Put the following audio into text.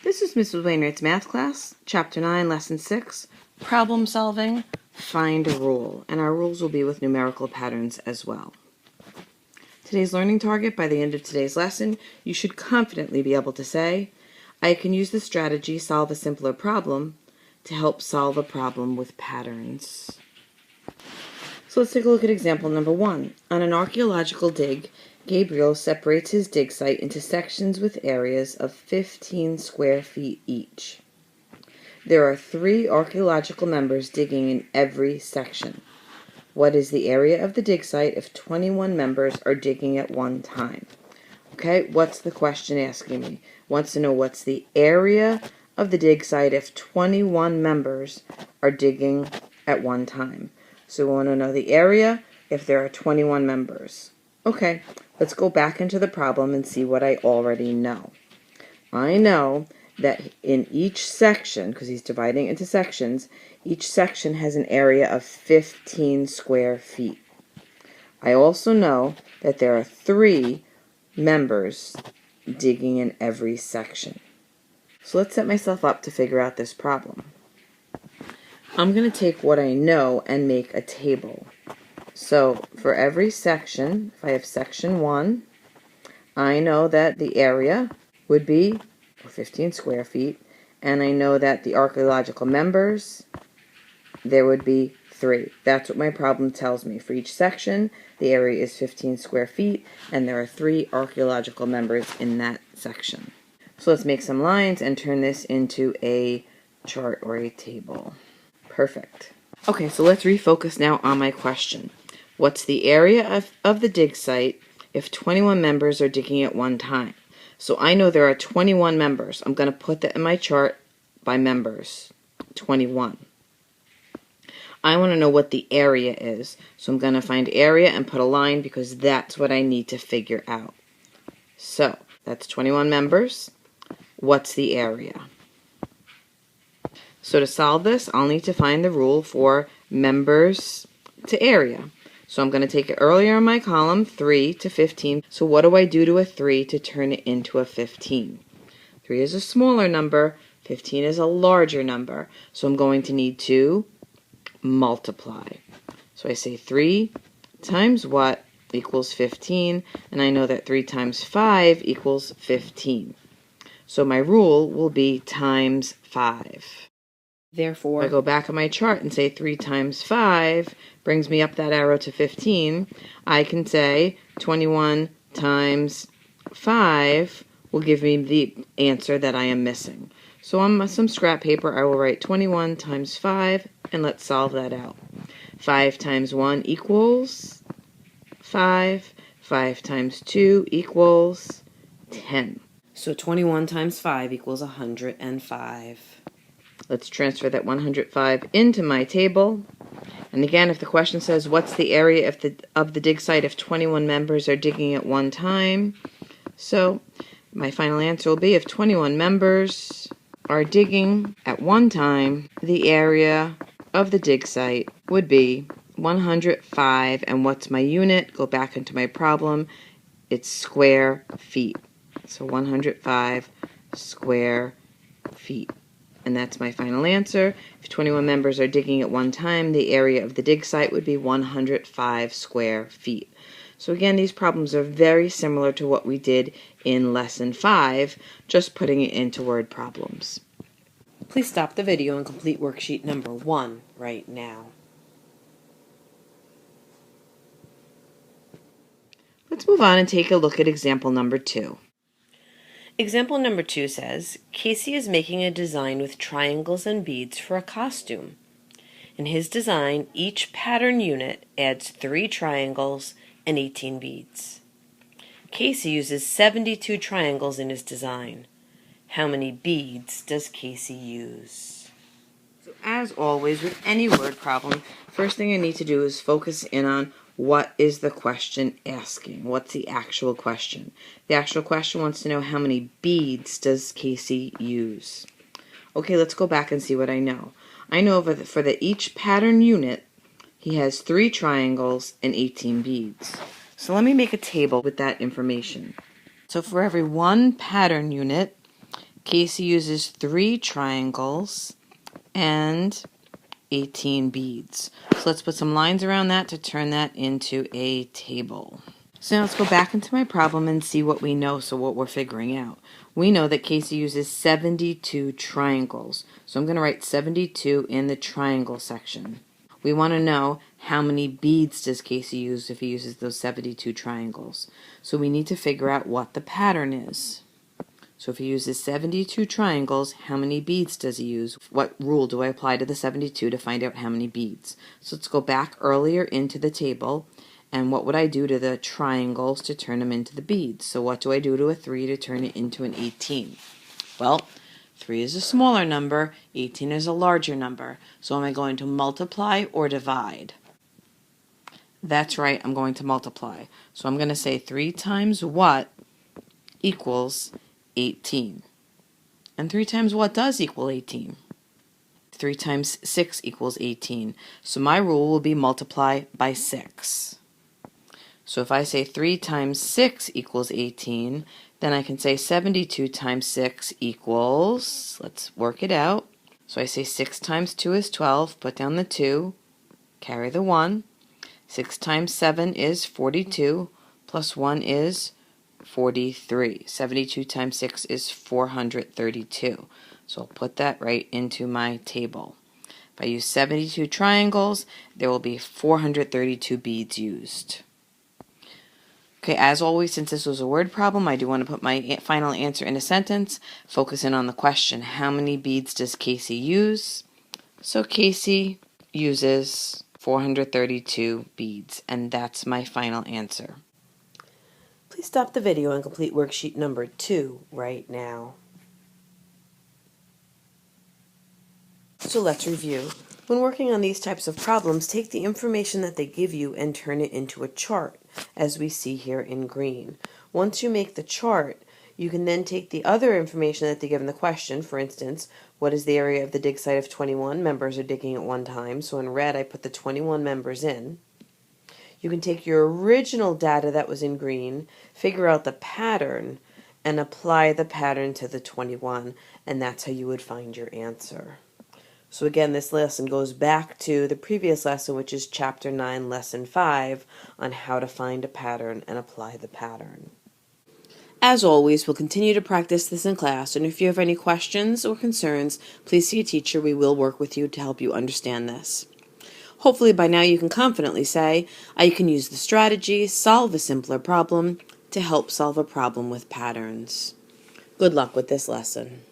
This is Mrs. Wainwright's math class, Chapter 9, Lesson 6, Problem Solving, Find a Rule, and our rules will be with numerical patterns as well. Today's learning target: by the end of today's lesson, you should confidently be able to say, I can use this strategy, solve a simpler problem, to help solve a problem with patterns. So let's take a look at example number 1. On an archaeological dig, Gabriel separates his dig site into sections with areas of 15 square feet each. There are 3 archaeological members digging in every section. What is the area of the dig site if 21 members are digging at one time? Okay, what's the question asking me? Wants to know what's the area of the dig site if 21 members are digging at one time. So we want to know the area if there are 21 members. Okay, let's go back into the problem and see what I already know. I know that in each section, because he's dividing into sections, each section has an area of 15 square feet. I also know that there are 3 members digging in every section. So let's set myself up to figure out this problem. I'm going to take what I know and make a table. So for every section, if I have section 1, I know that the area would be 15 square feet, and I know that the archaeological members, there would be 3. That's what my problem tells me. For each section, the area is 15 square feet, and there are 3 archaeological members in that section. So let's make some lines and turn this into a chart or a table. Perfect. Okay, so let's refocus now on my question. What's the area of the dig site if 21 members are digging at one time? So I know there are 21 members. I'm going to put that in my chart by members. 21. I want to know what the area is. So I'm going to find area and put a line because that's what I need to figure out. So that's 21 members. What's the area? So to solve this, I'll need to find the rule for members to area. So I'm going to take it earlier in my column, 3 to 15. So what do I do to a 3 to turn it into a 15? 3 is a smaller number, 15 is a larger number. So I'm going to need to multiply. So I say 3 times what equals 15, and I know that 3 times 5 equals 15. So my rule will be times 5. Therefore, I go back on my chart and say 3 times 5 brings me up that arrow to 15. I can say 21 times 5 will give me the answer that I am missing. So on some scrap paper, I will write 21 times 5, and let's solve that out. 5 times 1 equals 5. 5 times 2 equals 10. So 21 times 5 equals 105. Let's transfer that 105 into my table. And again, if the question says, what's the area of the dig site if 21 members are digging at one time? So my final answer will be if 21 members are digging at one time, the area of the dig site would be 105. And what's my unit? Go back into my problem. It's square feet. So 105 square feet. And that's my final answer. If 21 members are digging at one time, the area of the dig site would be 105 square feet. So again, these problems are very similar to what we did in Lesson 5, just putting it into word problems. Please stop the video and complete worksheet number 1 right now. Let's move on and take a look at example number 2. Example number 2 says, Casey is making a design with triangles and beads for a costume. In his design, each pattern unit adds 3 triangles and 18 beads. Casey uses 72 triangles in his design. How many beads does Casey use? So as always with any word problem, first thing I need to do is focus in on what is the question asking? What's the actual question? The actual question wants to know how many beads does Casey use? Okay, let's go back and see what I know. I know for each pattern unit, he has 3 triangles and 18 beads. So let me make a table with that information. So for every one pattern unit, Casey uses 3 triangles and 18 beads. So let's put some lines around that to turn that into a table. So now let's go back into my problem and see what we know, so what we're figuring out. We know that Casey uses 72 triangles. So I'm going to write 72 in the triangle section. We want to know how many beads does Casey use if he uses those 72 triangles. So we need to figure out what the pattern is. So if he uses 72 triangles, how many beads does he use? What rule do I apply to the 72 to find out how many beads? So let's go back earlier into the table. And what would I do to the triangles to turn them into the beads? So what do I do to a 3 to turn it into an 18? Well, 3 is a smaller number, 18 is a larger number. So am I going to multiply or divide? That's right, I'm going to multiply. So I'm going to say 3 times what equals 18. And 3 times what does equal 18? 3 times 6 equals 18. So my rule will be multiply by 6. So if I say 3 times 6 equals 18, then I can say 72 times 6 equals, let's work it out. So I say 6 times 2 is 12, put down the 2, carry the 1. 6 times 7 is 42, plus 1 is 43. 72 times 6 is 432. So I'll put that right into my table. If I use 72 triangles, there will be 432 beads used. Okay, as always, since this was a word problem, I do want to put my final answer in a sentence, focusing on the question, how many beads does Casey use? So Casey uses 432 beads, and that's my final answer. Please stop the video and complete worksheet number 2 right now. So let's review. When working on these types of problems, take the information that they give you and turn it into a chart, as we see here in green. Once you make the chart, you can then take the other information that they give in the question. For instance, what is the area of the dig site of 21? Members are digging at one time. So in red, I put the 21 members in. You can take your original data that was in green, figure out the pattern, and apply the pattern to the 21, and that's how you would find your answer. So again, this lesson goes back to the previous lesson, which is Chapter 9, Lesson 5, on how to find a pattern and apply the pattern. As always, we'll continue to practice this in class, and if you have any questions or concerns, please see a teacher. We will work with you to help you understand this. Hopefully by now you can confidently say, I can use the strategy, solve a simpler problem, to help solve a problem with patterns. Good luck with this lesson.